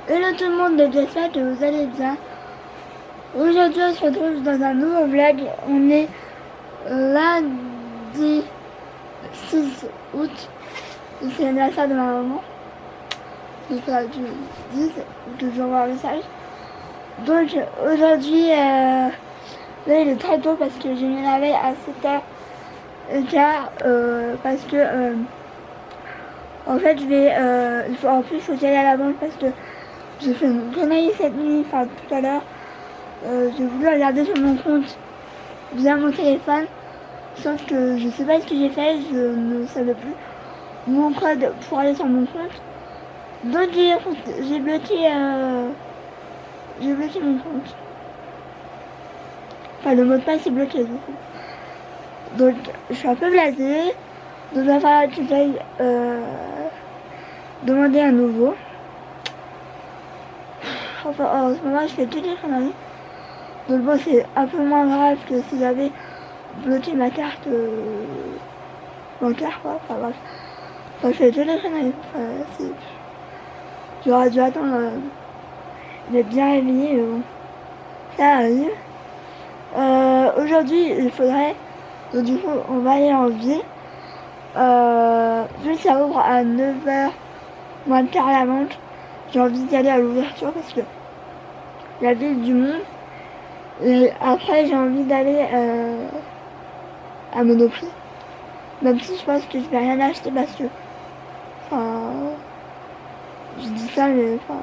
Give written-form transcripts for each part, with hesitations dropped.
Hello tout le monde, j'espère que vous allez bien. Aujourd'hui on se retrouve dans un nouveau vlog. On est lundi 6 août. C'est l'anniversaire de ma maman. J'espère que je le dise ou que j'envoie un message. Donc aujourd'hui, là il est très tôt parce que j'ai mis la veille à 7h15 parce que en fait en plus il faut que j'aille à la banque parce que j'ai fait une connerie cette nuit, enfin tout à l'heure. J'ai voulu regarder sur mon compte via mon téléphone, sauf que je sais pas ce que j'ai fait, je ne savais plus mon code pour aller sur mon compte. Donc j'ai bloqué mon compte. Enfin le mot de passe est bloqué du coup. Donc je suis un peu blasée. Donc il va falloir que j'aille demander un nouveau. Enfin en ce moment je fais toutes les conneries. Donc bon c'est un peu moins grave que si j'avais bloqué ma carte bancaire quoi. Enfin bref. Enfin je fais toutes les conneries. Enfin, j'aurais dû attendre d'être bien réveillé mais bon. Ça arrive. Aujourd'hui il faudrait. Donc du coup on va aller en ville. Vu que ça ouvre à 9h moins le quart à la banque, j'ai envie d'y aller à l'ouverture parce que la ville du monde. Et après j'ai envie d'aller à Monoprix. Même si je pense que je vais rien acheter parce que enfin je dis ça mais enfin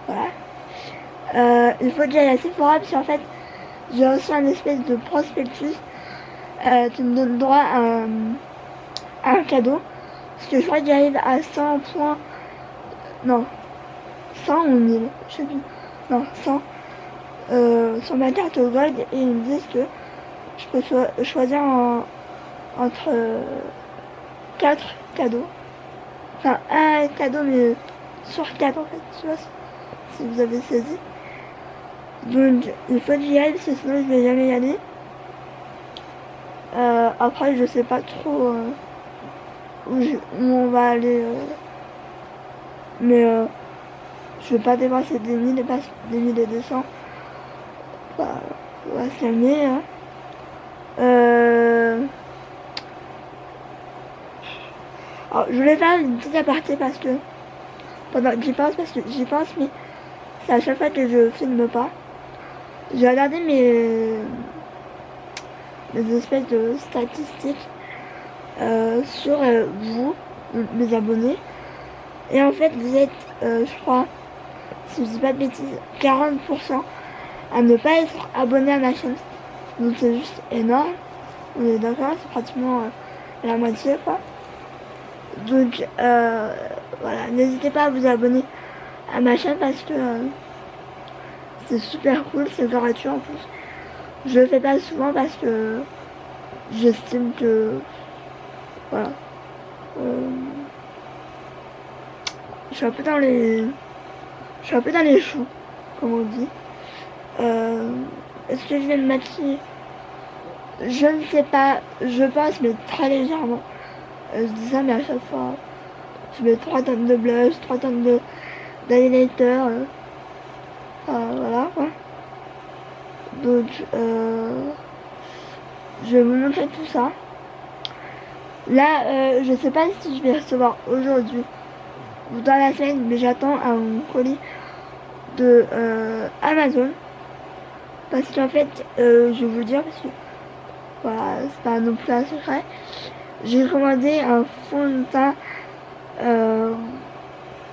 voilà. Il faut que j'aille à Sephora parce qu'en fait j'ai reçu un espèce de prospectus qui me donne droit à un cadeau. Parce que je crois que j'arrive à 100 points. Non, 100 ou 1000, je sais plus. Non, 100 sur ma carte Gold et ils me disent que je peux choisir entre 4 cadeaux. Enfin, un cadeau mais sur 4 en fait, tu vois, si vous avez saisi. Donc il faut que j'y aille parce que sinon je vais jamais y aller. Après je sais pas trop où on va aller. Mais je vais pas dépenser des 1000 et pas des 1200. Bah, on va se calmer. Hein. Alors, je voulais faire une petite aparté parce que pendant que j'y pense, mais c'est à chaque fois que je filme pas. J'ai regardé mes espèces de statistiques sur vous, mes abonnés. Et en fait, vous êtes, je crois, si je dis pas de bêtises, 40% à ne pas être abonné à ma chaîne. Donc c'est juste énorme. On est d'accord, c'est pratiquement la moitié quoi. Donc voilà, n'hésitez pas à vous abonner à ma chaîne parce que c'est super cool, c'est gratuit en plus. Je le fais pas souvent parce que j'estime que voilà. Je suis un peu dans les choux, comme on dit. Est-ce que je vais me maquiller? Je ne sais pas, je pense, mais très légèrement. Je dis ça, mais à chaque fois, je mets 3 tonnes de blush, 3 tonnes d'highlighter. Voilà, quoi. Donc, je vais vous montrer tout ça. Là, je sais pas si je vais recevoir aujourd'hui ou dans la semaine, mais j'attends un colis de Amazon. Parce qu'en fait, je vais vous le dire, parce que voilà, c'est pas non plus un secret. J'ai commandé un fond de teint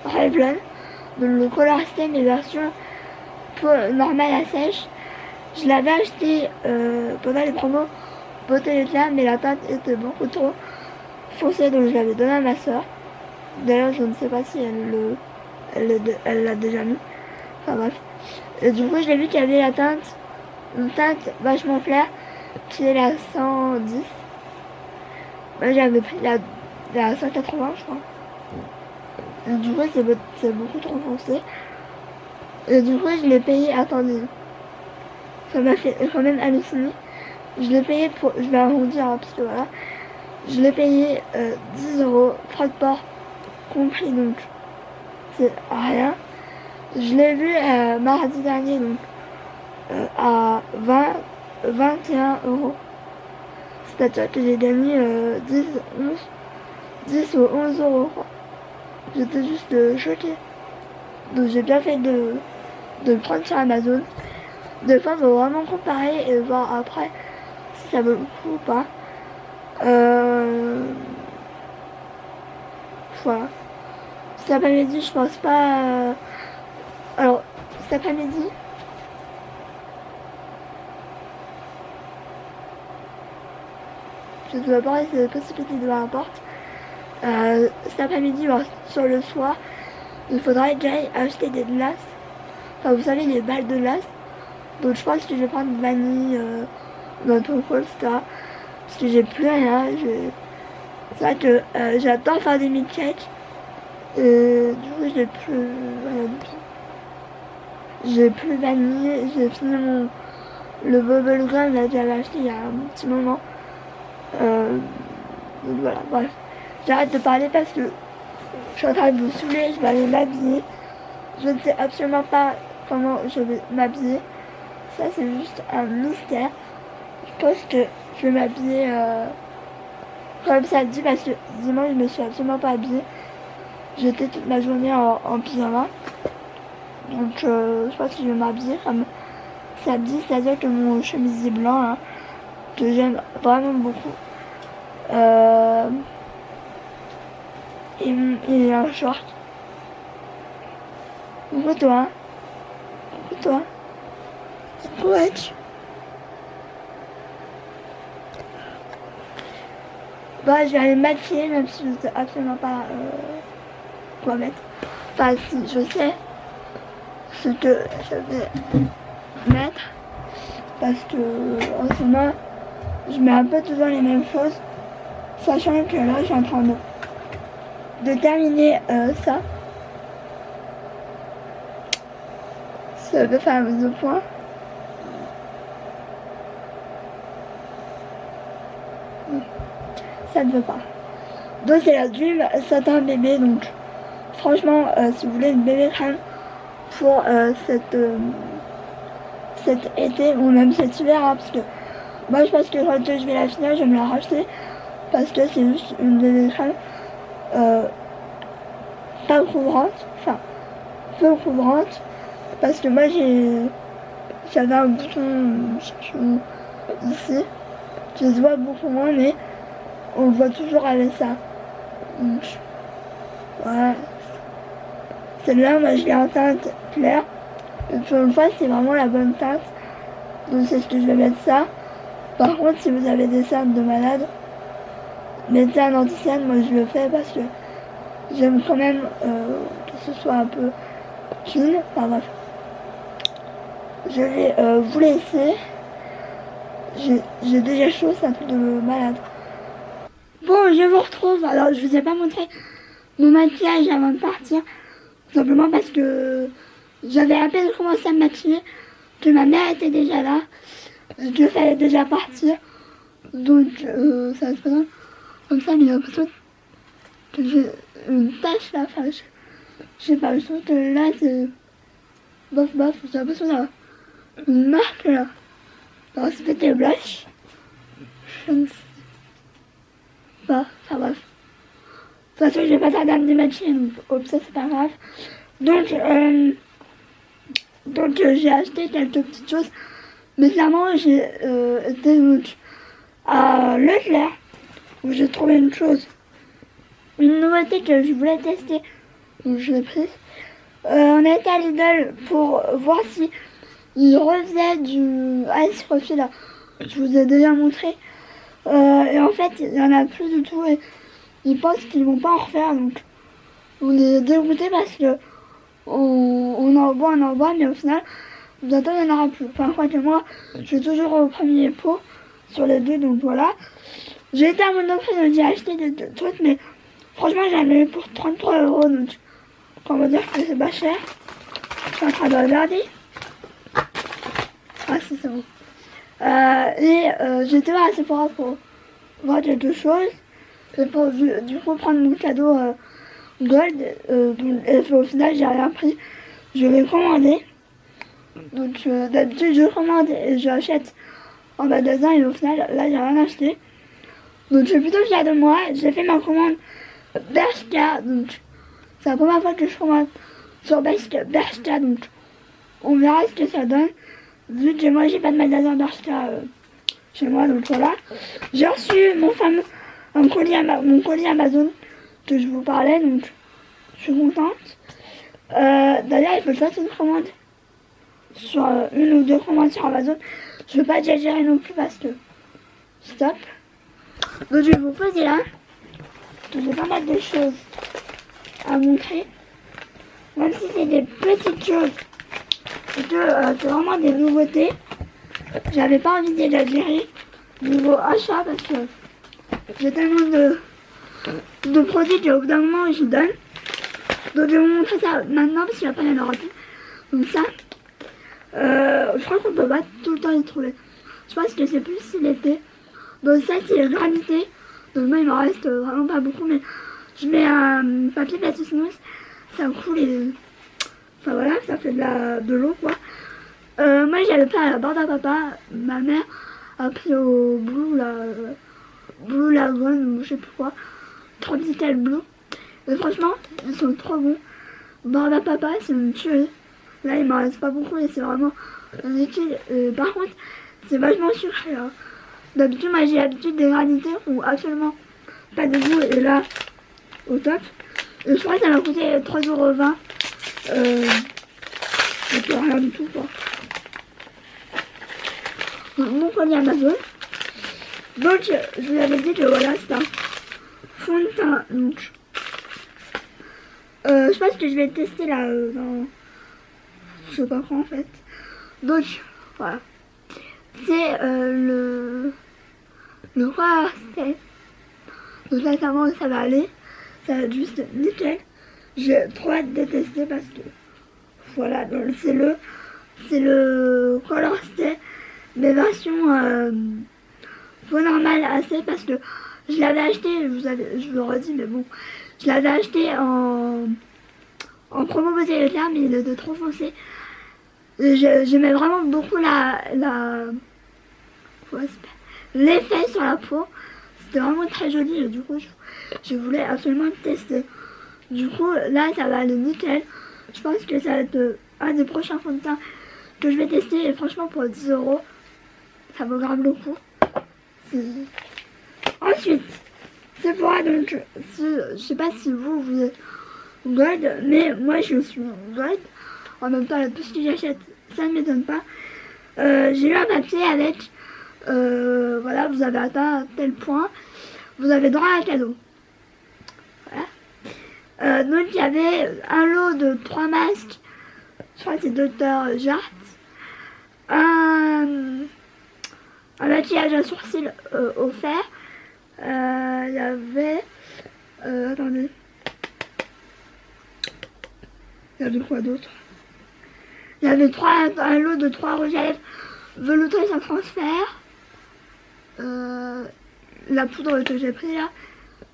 Revlon, donc le Color Stain les versions normale à sèche. Je l'avais acheté pendant les promos beauté éclair, mais la teinte était beaucoup trop foncée, donc je l'avais donné à ma soeur. D'ailleurs, je ne sais pas si elle l'a déjà mis. Enfin bref. Et du coup, j'ai vu qu'il y avait une teinte vachement claire, qui est la 110. Moi, j'avais pris la 180, je crois. Et du coup, c'est beaucoup trop foncé. Et du coup, je l'ai payé, attendez. Ça m'a fait quand même halluciner. Je l'ai payé pour, je vais arrondir, hein, parce que voilà. Je l'ai payé 10 €, frais de port compris, donc c'est rien. Je l'ai vu mardi dernier, donc à 21 euros. C'est-à-dire que j'ai gagné 10 ou 11 euros. J'étais juste choquée. Donc j'ai bien fait de le prendre sur Amazon. Des fois, il faut vraiment comparer et voir après si ça vaut le coup ou pas. Voilà. Cet après-midi, je pense pas. Alors, cet après-midi, je dois voir si c'est possibilité de voir la porte. Cet après-midi, sur le soir, il faudrait que j'aille acheter des glaces. Enfin, vous savez, les balles de glace. Donc, je pense que je vais prendre vanille, dans ton col, etc. Parce que j'ai plus rien. C'est vrai que j'adore faire des milkshakes. Et du coup, j'ai plus rien du tout. J'ai plus vanille. J'ai fini le bubblegum là que j'avais acheté il y a un petit moment. Donc voilà, bref. J'arrête de parler parce que je suis en train de vous saouler, je vais aller m'habiller. Je ne sais absolument pas comment je vais m'habiller. Ça, c'est juste un mystère. Je pense que je vais m'habiller comme samedi parce que dimanche, je me suis absolument pas habillée. J'étais toute la journée en pyjama. Donc, je pense que je vais m'habiller comme samedi, c'est-à-dire que mon chemisier blanc, hein, que j'aime vraiment beaucoup. Et un short. Coucou toi. Coucou toi. Où es-tu? Bah, je vais aller me maquiller même si je ne sais absolument pas quoi mettre. Enfin, si je sais ce que je vais mettre. Parce que en ce moment, je mets un peu toujours les mêmes choses. Sachant que là, je suis en train de terminer ça. Ça veut faire un point. Ça ne veut pas. Donc c'est la Dream Satin Bébé. Donc franchement, si vous voulez une bébé crème pour cet été ou même cet hiver, hein, parce que moi je pense que quand je vais la finir, je vais me la racheter parce que c'est juste une bébé crème pas couvrante, enfin peu couvrante, parce que moi j'avais un bouton ici, je se vois beaucoup moins, mais on le voit toujours avec ça. Donc voilà. Celle-là, moi je l'ai en teinte claire. Et pour une fois, c'est vraiment la bonne teinte. Donc c'est ce que je vais mettre ça. Par contre, si vous avez des cernes de malade, mettez un anti-cerne. Moi je le fais parce que j'aime quand même que ce soit un peu clean. Enfin bref. Je vais vous laisser. J'ai déjà chaud, c'est un truc de malade. Bon, je vous retrouve. Alors, je vous ai pas montré mon maquillage avant de partir. Tout simplement parce que j'avais à peine commencé à me maquiller, que ma mère était déjà là, que fallait déjà partir. Donc, ça se présente comme ça, mais j'ai l'impression que j'ai une tache là. Enfin, je sais pas, je trouve que là, c'est bof, j'ai l'impression d'avoir une marque là. Alors, c'est peut-être le blush. Je ne sais pas. Enfin, bref. De toute façon, je vais pas tarder à me démaquiller, donc ça, c'est pas grave. Donc, j'ai acheté quelques petites choses. Mais clairement, j'ai été donc à Leclerc, où j'ai trouvé une chose. Une nouveauté que je voulais tester. Donc, je l'ai prise. On a été à Lidl pour voir si il refaisait du ice coffee là. Je vous ai déjà montré. Et en fait, il n'y en a plus du tout. Et ils pensent qu'ils vont pas en refaire. Donc, on est dégoûté parce que on en boit, mais au final, bientôt il n'y en aura plus. Enfin, je crois que moi, je suis toujours au premier pot sur les deux. Donc voilà. J'ai été à Monoprix, donc j'ai acheté des trucs. Mais franchement, j'en ai eu pour 33 €. Donc, on va dire que c'est pas cher. Je suis en train de regarder. Ah si, c'est bon. J'étais voir à Sephora pour voir quelque chose. Et pour du coup prendre mon cadeau Gold. Et au final j'ai rien pris. je vais commander. Donc d'habitude je commande et j'achète en magasin et au final là j'ai rien acheté. Donc je suis plutôt fière de moi. J'ai fait ma commande Bershka, donc c'est la première fois que je commande sur Bershka, donc on verra ce que ça donne. Vu que moi j'ai pas de magasin Bershka chez moi, donc voilà. J'ai reçu mon fameux mon colis Amazon que je vous parlais, donc je suis contente. D'ailleurs il faut que je fasse une commande sur une ou deux commandes sur Amazon. Je veux pas exagérer non plus parce que stop. Donc je vais vous poser là. J'ai pas mal de choses à montrer. Même si c'est des petites choses. C'est vraiment des nouveautés. J'avais pas envie d'exagérer niveau achat parce que j'ai tellement de produits qu'au bout d'un moment je donne. Donc je vais vous montrer ça maintenant parce qu'il n'y a pas la rapide. Donc ça. Je crois qu'on peut pas tout le temps les trouver. Je pense que c'est plus si l'été. Donc ça c'est granité. Donc moi il me reste vraiment pas beaucoup, mais je mets un papier plastique, ça coule et enfin voilà, ça fait de l'eau quoi. Moi j'avais pas à la barre à papa, ma mère a pris au Blue Lagoon ou je sais plus quoi, Tropical Blue. Et franchement ils sont trop bons. Barre à papa c'est une tuerie. Là il m'en reste pas beaucoup et c'est vraiment un liquide. Par contre c'est vachement sucré hein. D'habitude moi j'ai l'habitude des granités où absolument pas de goût et là au top. Et je crois que ça m'a coûté 3,20 €. Donc rien du tout quoi. Mon colis Amazon. Donc je vous avais dit que voilà c'est un fond de teint. Donc je pense que je vais le tester là dans je sais pas quoi en fait. Donc voilà. C'est le roi Stay. Donc là ça va aller. Ça va être juste nickel. J'ai trop hâte de tester parce que voilà, donc c'est le Color Stay mais version normal assez parce que je l'avais acheté, je vous le redis mais bon, je l'avais acheté en promo beauté éclair mais il était trop foncé. J'aimais vraiment beaucoup l'effet sur la peau. C'était vraiment très joli et du coup je voulais absolument tester. Du coup là ça va aller nickel. Je pense que ça va être un des prochains fonds de teint que je vais tester et franchement pour 10 € ça vaut grave le coup. Ensuite Sephora, donc je sais pas si vous êtes gold mais moi je suis gold. En même temps tout ce que j'achète ça ne m'étonne pas. J'ai eu un papier avec voilà, vous avez atteint un tel point, vous avez droit à un cadeau. Voilà. Donc il y avait un lot de 3 masques, je crois que c'est Dr. Jart, un maquillage à sourcils offert, il y avait attendez, il y avait quoi d'autre? Il y avait un lot de 3 rouges à lèvres veloutés sans transfert. La poudre que j'ai pris là.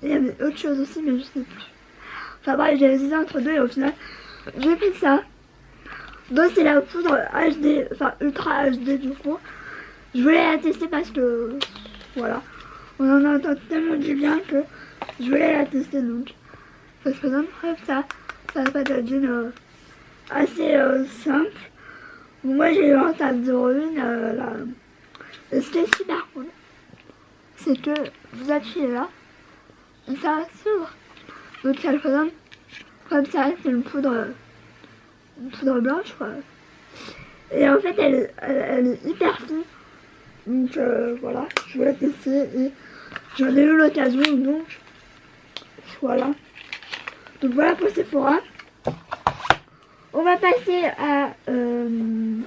Et il y avait autre chose aussi mais je sais plus. Enfin bref j'ai hésité entre deux et au final j'ai pris ça. Donc c'est la poudre HD, enfin ultra HD du coup. Je voulais la tester parce que voilà. On en entend tellement du bien que je voulais la tester donc. Ça se présente comme ça. Ça va pas être une assez simple. Bon, moi j'ai eu un tas de ruines là. Et ce qui est super cool, c'est que vous appuyez là et ça s'ouvre. Donc ça le présente comme ça, c'est une poudre blanche quoi. Et en fait elle est hyper fine. Donc voilà, je voulais tester et j'en ai eu l'occasion donc voilà. Donc voilà pour Sephora. On va passer à je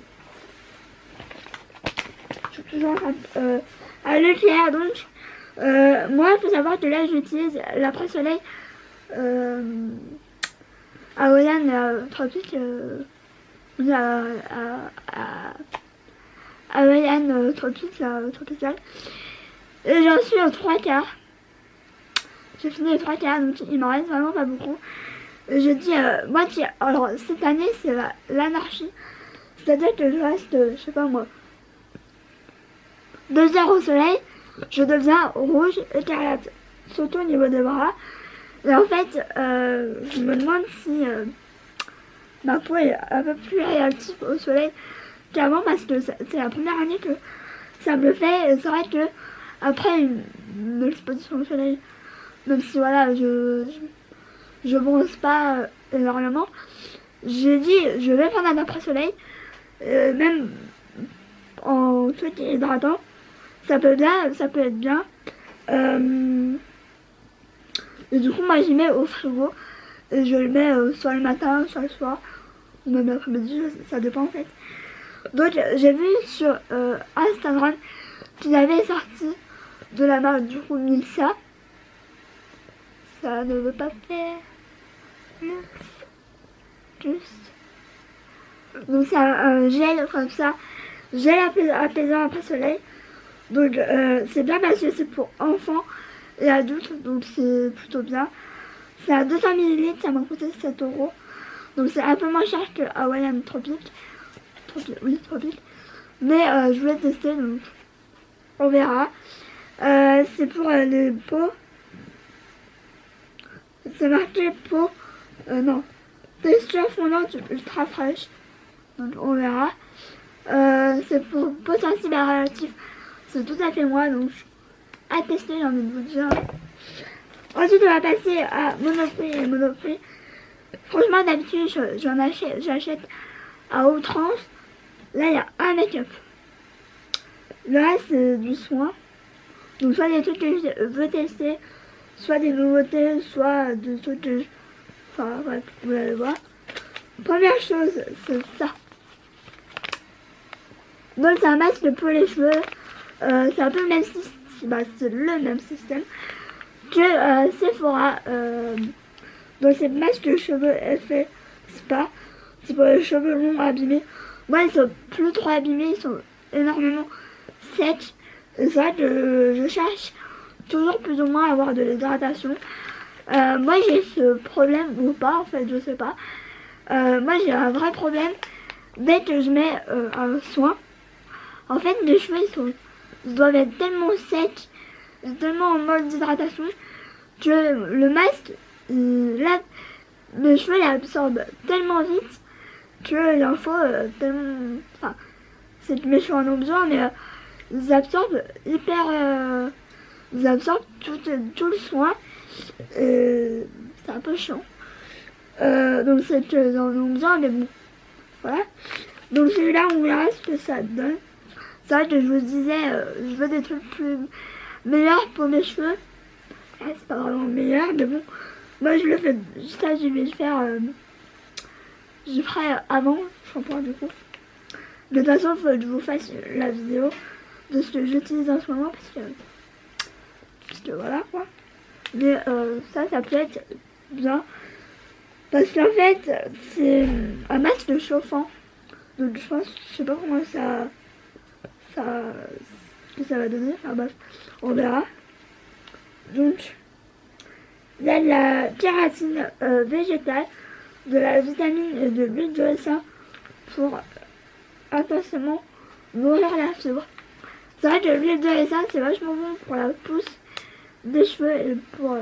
suis toujours en train à Leclerc. Donc moi il faut savoir que là j'utilise la presse soleil Hawaiian Tropique Hawaiian Tropique Tropical et j'en suis aux 3 quarts. J'ai fini les 3 quarts donc il m'en reste vraiment pas beaucoup. Je dis moitié. Alors cette année c'est l'anarchie. C'est-à-dire que je reste, je sais pas moi, 2 heures au soleil, je deviens rouge écarlate. Surtout au niveau des bras. Et en fait, je me demande si ma peau est un peu plus réactive au soleil qu'avant parce que c'est la première année que ça me le fait. Et c'est vrai que après une exposition au soleil, même si voilà, je bronze pas énormément, j'ai dit je vais prendre un après-soleil, même en truc hydratant, ça peut être bien. Et du coup moi j'y mets au frigo et je le mets soit le matin, soit le soir, ou même l'après-midi, ça dépend en fait. Donc j'ai vu sur Instagram qu'il avait sorti de la marque du coup Milsa. Ça ne veut pas faire juste. Donc c'est un gel comme ça, gel apaisant après soleil. Donc c'est bien parce que c'est pour enfants et adultes, donc c'est plutôt bien. C'est à 200 ml, ça m'a coûté 7 €. Donc c'est un peu moins cher que Hawaiian Tropic. Tropic. Mais je voulais tester, donc on verra. C'est pour les peaux. C'est marqué peau. Non. Texture fondante ultra fraîche. Donc on verra. C'est pour peau sensible et réactif. C'est tout à fait moi, donc à tester, j'ai envie de vous dire. Ensuite on va passer à Monoprix et Monoprix. Franchement d'habitude j'achète à outrance. Là il y a un make-up. Le reste c'est du soin. Donc soit des trucs que je veux tester, soit des nouveautés, soit des trucs que je... Enfin bref, vous allez voir. Première chose, c'est ça. Donc c'est un masque pour les cheveux. C'est un peu le même système. Bah, c'est le même système que Sephora. Donc c'est masque de cheveux effet spa. C'est pour les cheveux longs abîmés. Moi ils sont plus trop abîmés, ils sont énormément secs. C'est vrai que je cherche toujours plus ou moins à avoir de l'hydratation. Moi j'ai ce problème ou pas en fait, je sais pas. Moi j'ai un vrai problème dès que je mets un soin. En fait mes cheveux ils doivent être tellement secs, tellement en mode d'hydratation que le masque, là, mes cheveux ils absorbent tellement vite qu'il en faut tellement... Enfin, c'est que mes cheveux en ont besoin, mais ils absorbent hyper... ils absorbent tout le soin. C'est un peu chiant. Donc c'est qu'ils en ont besoin, mais bon, voilà. Donc celui-là, on verra ce que ça donne. C'est vrai que je vous disais, je veux des trucs plus meilleurs pour mes cheveux. C'est pas vraiment meilleur, mais bon. Moi, je le fais, ça, je vais le faire, je ferai avant le shampoing du coup. De toute façon, il faut que je vous fasse la vidéo de ce que j'utilise en ce moment parce que voilà quoi. Mais ça peut être bien. Parce qu'en fait, c'est un masque chauffant. Donc je pense, je sais pas comment ce que ça va donner. Enfin bref, on verra. Donc, il y a de la kératine végétale, de la vitamine et de l'huile de ricin pour intensément nourrir la fibre. C'est vrai que l'huile de ricin c'est vachement bon pour la pousse des cheveux et pour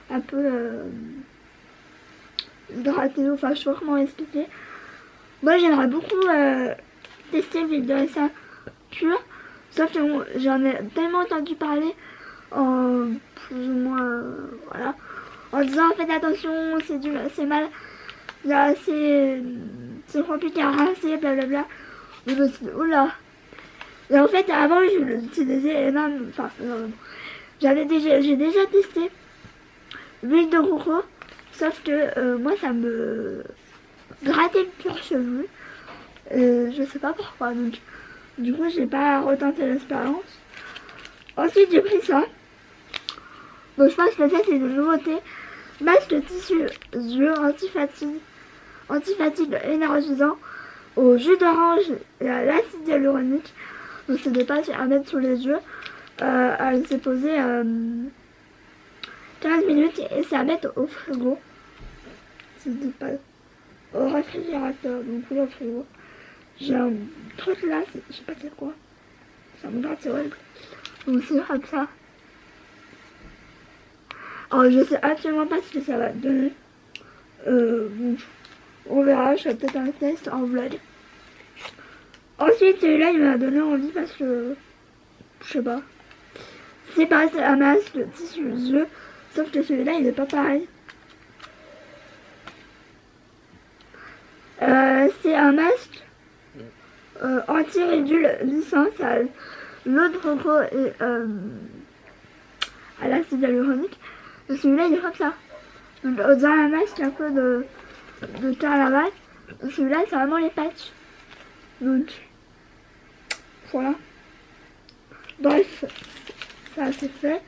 un peu hydrater, enfin je sais pas comment expliquer. Moi j'aimerais beaucoup tester l'huile de ricin pure, sauf que j'en ai tellement entendu parler en plus ou moins voilà, en disant faites attention, c'est mal, c'est compliqué à rincer, blablabla. Je me suis dit oula. Et en fait avant je l'utilisais énormément, enfin j'ai déjà testé l'huile de coco, sauf que moi ça me grattait le cuir chevelu. Je sais pas pourquoi, donc du coup j'ai pas retenté l'expérience. Ensuite j'ai pris ça. Donc je pense que ça c'est une nouveauté. Masque tissu yeux antifatigue énergisant au jus d'orange et à l'acide hyaluronique. Donc c'est des patchs à mettre sous les yeux. À laisser poser 15 minutes et c'est à mettre au frigo. se dit pas au réfrigérateur, donc ou au frigo. J'ai un truc là, je sais pas c'est quoi. Ça me gratte, c'est horrible. Donc c'est comme ça. Alors je sais absolument pas ce que ça va donner. Bon, on verra, je ferai peut-être un test en vlog. Ensuite celui-là il m'a donné envie parce que je sais pas. C'est pareil, c'est un masque de tissu bleu, sauf que celui-là il est pas pareil. C'est un masque anti-ridule licence à l'eau de coco et à l'acide hyaluronique. Et celui-là il est comme ça. Donc on dirait un masque un peu de carnaval. Et celui-là c'est vraiment les patchs. Donc voilà. Bref, ça c'est fait.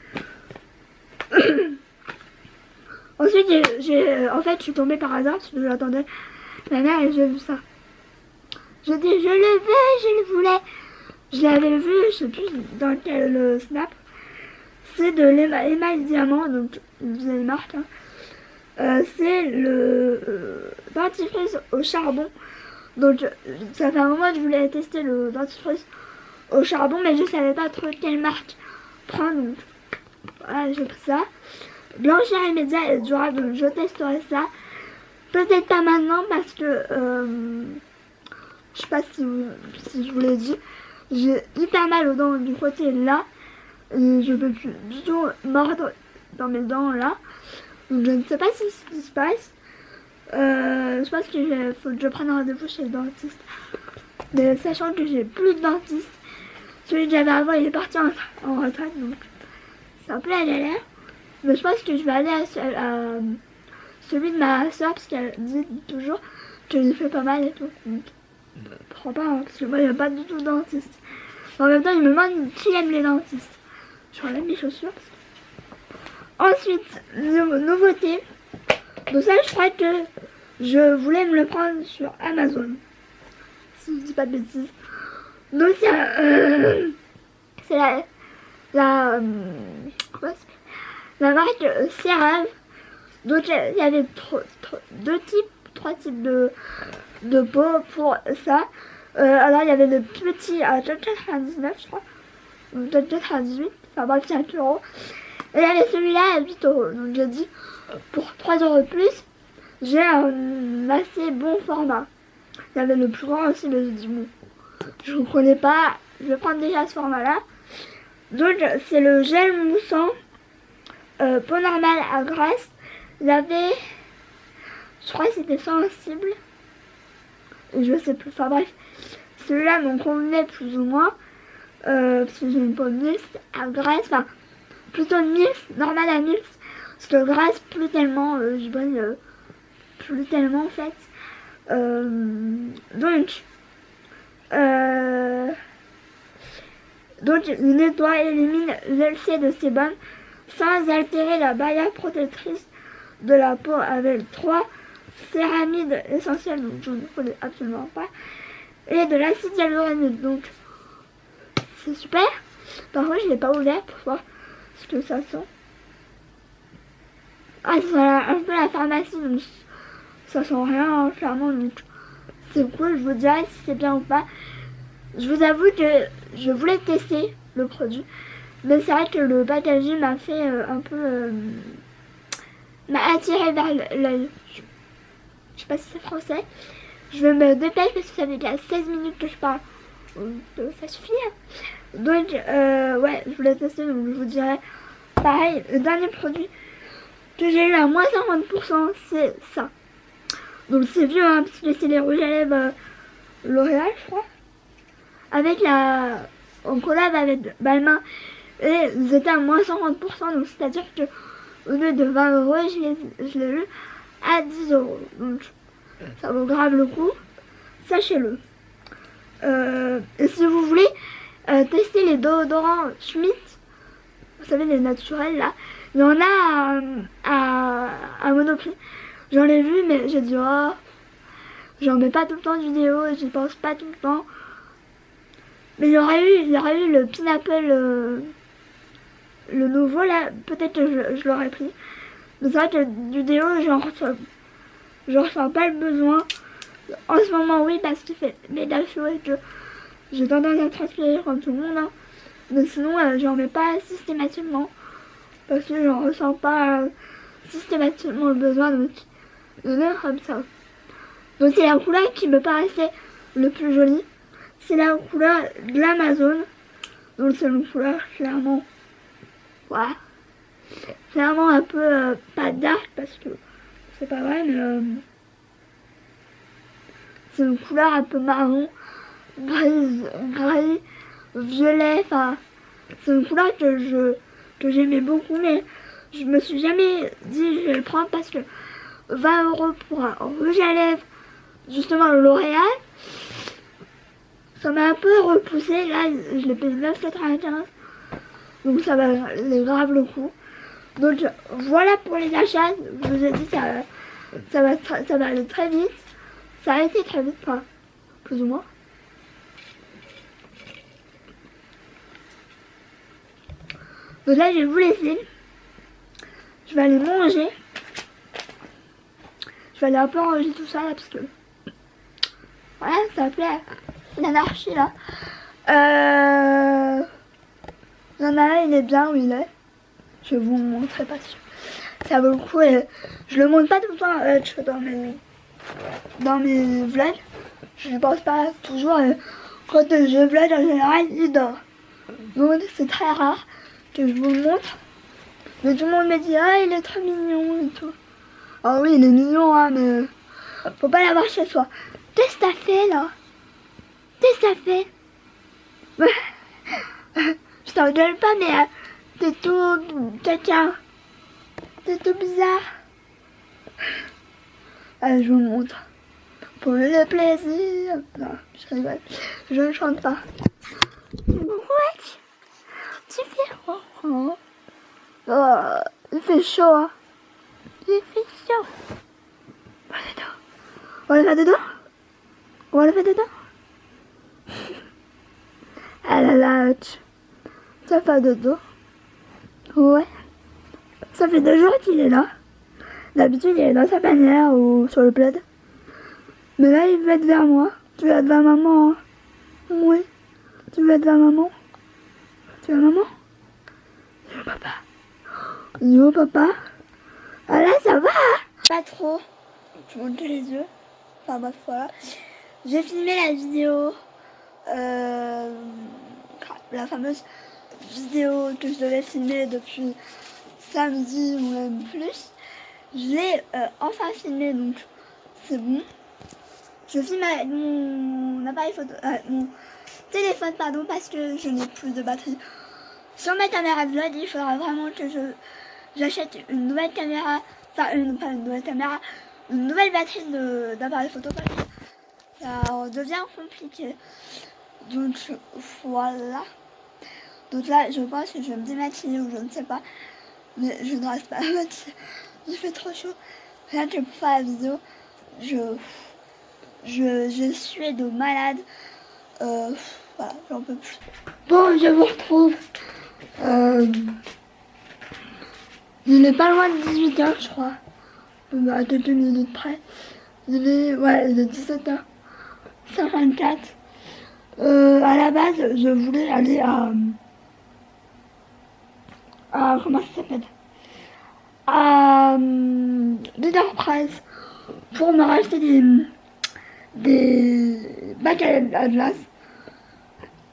Ensuite en fait je suis tombée par hasard parce que j'attendais ma mère et j'ai vu ça. Je dis je le veux, je le voulais. Je l'avais vu, je sais plus dans quel snap. C'est de l'émail diamant, donc vous avez une marque. Hein. C'est le dentifrice au charbon. Donc ça fait un moment que je voulais tester le dentifrice au charbon, mais je savais pas trop quelle marque prendre. Donc voilà, j'ai pris ça. Blanchir immédiat et durable, donc je testerai ça. Peut-être pas maintenant parce que je sais pas si je vous l'ai dit, j'ai hyper mal aux dents du côté là et je peux plus du tout mordre dans mes dents là, donc je ne sais pas ce qui se passe. Je pense qu'il faut que je prenne rendez-vous chez le dentiste, mais sachant que j'ai plus de dentiste, celui que j'avais avant il est parti en retraite, donc c'est un peu la galère. Mais je pense que je vais aller à celui de ma soeur parce qu'elle dit toujours que je fait pas mal et tout. Donc, prends pas, hein, parce que moi il n'y a pas du tout de dentiste. En même temps, il me demande qui aime les dentistes. Je relève mes chaussures. Ensuite, nouveauté. Donc ça, je crois que je voulais me le prendre sur Amazon. Si je dis pas de bêtises. Donc c'est la marque CeraVe. Donc il y avait trois types de peau pour ça. Alors il y avait le petit à 4,99 je crois, ou 4,98, enfin bref 5 €. Et il y avait celui-là à 8 €. Donc j'ai dit pour 3 € de plus, j'ai un assez bon format. Il y avait le plus grand aussi, mais j'ai dit bon, je ne connais pas, je vais prendre déjà ce format-là. Donc c'est le gel moussant peau normale à grasse. Il y avait, je crois que c'était sensible, je sais plus, enfin bref, celui-là m'en convenait plus ou moins, parce que j'ai une peau mixte à grasse, enfin plutôt mixte, normale à mixte, parce que grasse plus tellement, je brille plus tellement en fait. Donc il nettoie et élimine l'excès de sébum sans altérer la barrière protectrice de la peau avec 3 céramides essentielles, donc je ne connais absolument pas, et de l'acide hyaluronique, donc c'est super. Par contre je l'ai pas ouvert pour voir ce que ça sent. Ah, ça sent un peu la pharmacie, donc ça sent rien hein, clairement, donc c'est cool. Je vous dirai si c'est bien ou pas. Je vous avoue que je voulais tester le produit, mais c'est vrai que le packaging m'a fait un peu m'a attiré vers l'œil. Je sais pas si c'est français. Je vais me dépêcher parce que ça fait déjà 16 minutes que je parle. Ça suffit. Hein. Donc ouais, je voulais tester, donc je vous dirai. Pareil, le dernier produit que j'ai eu à moins 50%, c'est ça. Donc c'est vieux, hein, parce que c'est les rouges à lèvres L'Oréal, je crois. Avec en collab avec Balmain. Et ils étaient à moins 50%, donc c'est-à-dire que au lieu de 20 €, je l'ai eu à 10 €. Donc ça vaut grave le coup. Sachez-le. Et si vous voulez tester les déodorants Schmitt, vous savez les naturels là, il y en a à Monoprix. J'en ai vu mais j'ai dit oh, j'en mets pas tout le temps de vidéos et j'y pense pas tout le temps. Mais il y aurait eu le Pineapple, le nouveau là, peut-être que je l'aurais pris. Mais c'est vrai que du déo, genre, je ressens pas le besoin. En ce moment, oui, parce qu'il fait méga chaud et que j'ai tendance à transpirer comme tout le monde. Hein. Mais sinon, j'en mets pas systématiquement. Parce que j'en ressens pas systématiquement le besoin de mettre comme ça. Donc c'est la couleur qui me paraissait le plus jolie. C'est la couleur de l'Amazon. Donc c'est une couleur clairement, voilà, clairement un peu pas dark parce que c'est pas vrai, mais c'est une couleur un peu marron, gris, violet. Enfin, c'est une couleur que j'aimais beaucoup, mais je me suis jamais dit je vais le prendre parce que 20 € pour un rouge à lèvres, justement le L'Oréal, ça m'a un peu repoussé. Là, je l'ai payé 9,95 €. Donc ça va grave le coup. Donc voilà pour les achats. Je vous ai dit ça va aller très vite. Ça a été très vite, enfin, plus ou moins. Donc là, je vais vous laisser. Je vais aller manger. Je vais aller un peu ranger tout ça là parce que voilà, ça plaît l'anarchie là. Il y en a un, il est bien où il est. Je vais vous le montrer parce que ça vaut le coup. Et je le montre pas tout le temps dans mes vlogs. Je ne pense pas toujours. Quand je vlog en général, il dort. Donc c'est très rare que je vous le montre. Mais tout le monde me dit ah il est trop mignon et tout. Ah oui il est mignon hein, mais faut pas l'avoir chez soi. Qu'est-ce que t'as fait là? Qu'est-ce que t'as fait? Je t'engueule pas mais t'es tout caca. T'es tout bizarre. Allez je vous montre. Pour le plaisir. Non je rigole. Je ne chante pas. Ouais. Tu fais oh. Oh, il fait chaud, hein. Il fait chaud. On va le faire dedans. On va le faire dedans. Ah là là, ça fait dodo. Ouais. Ça fait 2 jours qu'il est là. D'habitude, il est dans sa bannière ou sur le plaid. Mais là, il veut être vers moi. Tu veux être vers maman, hein? Oui. Tu veux être vers maman? Tu veux maman? Tu veux papa? Yo papa. Ah là ça va. Pas trop. Je monte les yeux. Enfin bref voilà. J'ai filmé la vidéo. La fameuse vidéo que je devais filmer depuis samedi ou même plus. Je l'ai enfin filmé donc c'est bon. Je filme avec mon appareil photo. Mon téléphone pardon parce que je n'ai plus de batterie. Sur ma caméra vlog, il faudra vraiment que j'achète une nouvelle caméra, enfin pas une nouvelle caméra, une nouvelle batterie d'appareil photo parce que ça devient compliqué. Donc voilà. Donc là je pense que je vais me démaquiller ou je ne sais pas. Mais je ne reste pas à maquiller. Il fait trop chaud. Rien que pour faire la vidéo, je suis de malade. Voilà, j'en peux plus. Bon, je vous retrouve. Il est pas loin de 18 h je crois. À quelques minutes près. Il est 17h54. À la base, je voulais aller à comment ça s'appelle? À Leader Price pour me racheter des bacs à glace.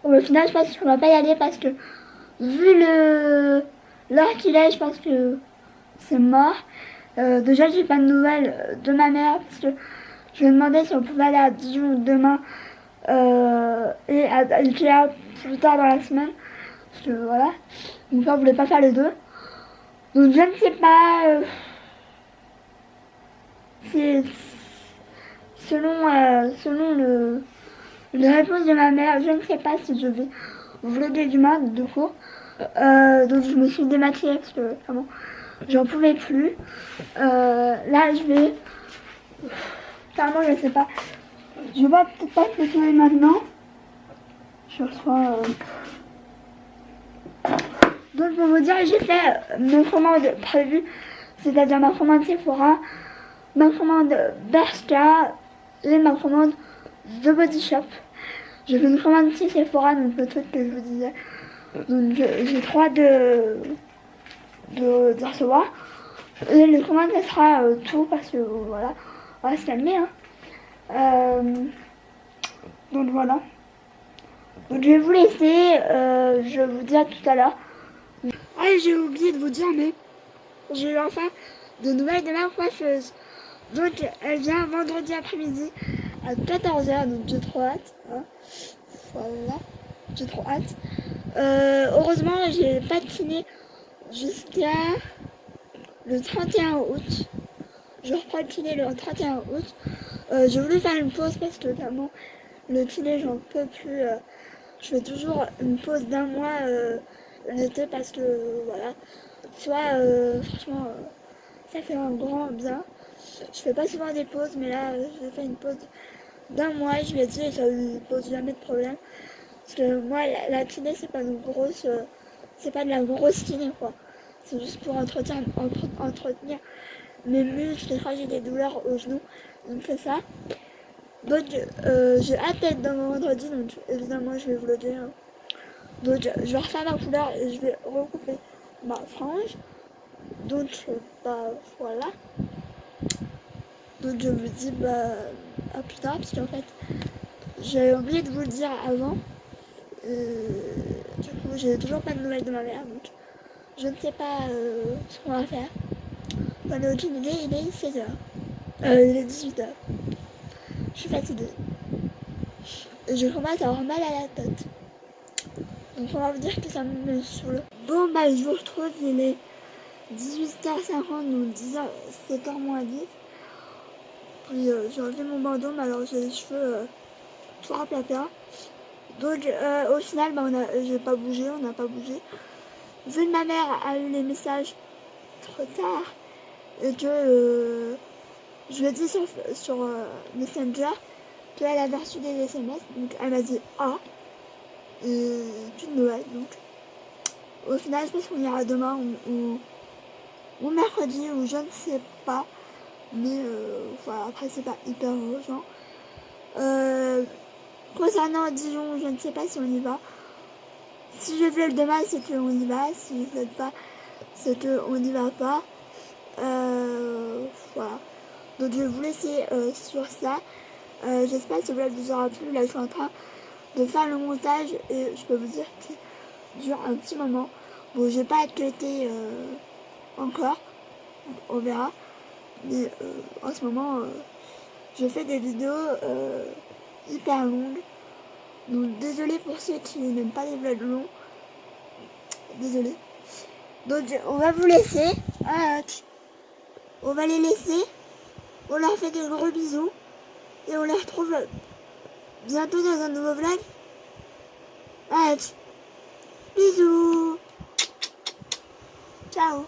Au final, je pense qu'on va pas y aller parce que vu l'heure qu'il est, je pense que c'est mort. Déjà, j'ai pas de nouvelles de ma mère parce que je lui ai demandé si on pouvait aller à Dijon demain et à Ikea plus tard dans la semaine. Parce que voilà, mon père voulait pas faire les deux. Donc je ne sais pas. C'est selon les réponses de ma mère, je ne sais pas si je vais vlogger demain du coup. Donc je me suis démaquillée parce que vraiment j'en pouvais plus. Là je vais clairement je sais pas. Je vais peut-être pas te tourner maintenant. Je reçois donc pour vous dire j'ai fait mes commandes prévues, c'est-à-dire ma commande Sephora. ma commande Bershka et ma commande The Body Shop. J'ai fait une commande ici Sephora, donc le truc que je vous disais. Donc j'ai trop hâte de recevoir. Et les commandes, ça sera tout parce que voilà, on va se calmer. Hein. Donc voilà. Donc je vais vous laisser, je vous dis à tout à l'heure. Ah, j'ai oublié de vous dire, mais j'ai eu enfin de nouvelles de ma coiffeuse. Donc elle vient vendredi après-midi à 14h, donc j'ai trop hâte. Hein. Voilà, j'ai trop hâte. Heureusement, j'ai patiné jusqu'à le 31 août. Je reprends le kiné le 31 août. J'ai voulu faire une pause parce que vraiment le kiné j'en peux plus. Je fais toujours une pause d'un mois l'été parce que voilà. Soit franchement ça fait un grand bien. Je fais pas souvent des pauses mais là j'ai fait une pause d'un mois et je lui ai dit et ça lui pose jamais de problème. Parce que moi la kiné c'est pas une grosse c'est pas de la grosse kiné quoi. C'est juste pour entretenir mes muscles, je crois que j'ai des douleurs aux genoux, donc c'est ça. Donc j'ai hâte d'être dans mon vendredi, donc évidemment je vais vous le dire. Donc je vais refaire ma couleur et je vais recouper ma frange. Donc bah voilà. Donc je vous dis bah à plus tard parce qu'en fait j'avais oublié de vous le dire avant. Du coup j'ai toujours pas de nouvelles de ma mère, donc je ne sais pas ce qu'on va faire. J'en ai aucune idée, il est 16h. Il est 18h. Je suis fatiguée. Je commence à avoir mal à la tête. Donc on va vous dire que ça me saoule. Bon bah je vous retrouve, il est 18h50 ou 10h, 7h moins 10. Puis j'ai enlevé mon bandeau, mais alors j'ai les cheveux tout raplapla. Donc au final bah, j'ai pas bougé, on n'a pas bougé. Vu que ma mère a eu les messages trop tard et que je lui ai dit sur Messenger qu'elle avait reçu des SMS, donc elle m'a dit ah, et une Noël, donc au final je pense qu'on ira demain ou mercredi ou je ne sais pas, mais voilà, après c'est pas hyper urgent. Concernant Dijon, je ne sais pas si on y va. Si je vais le demain, c'est qu'on y va, si je ne pas, c'est qu'on n'y va pas. Voilà. Donc je vais vous laisser sur ça. J'espère que ce vlog vous aura plu. Là je suis en train de faire le montage et je peux vous dire qu'il dure un petit moment. Bon, j'ai pas traité encore, on verra. Mais en ce moment, je fais des vidéos hyper longues. Donc désolé pour ceux qui n'aiment pas les vlogs longs. Désolé. Donc on va vous laisser. On va les laisser. On leur fait de gros bisous. Et on les retrouve bientôt dans un nouveau vlog. Bisous. Ciao.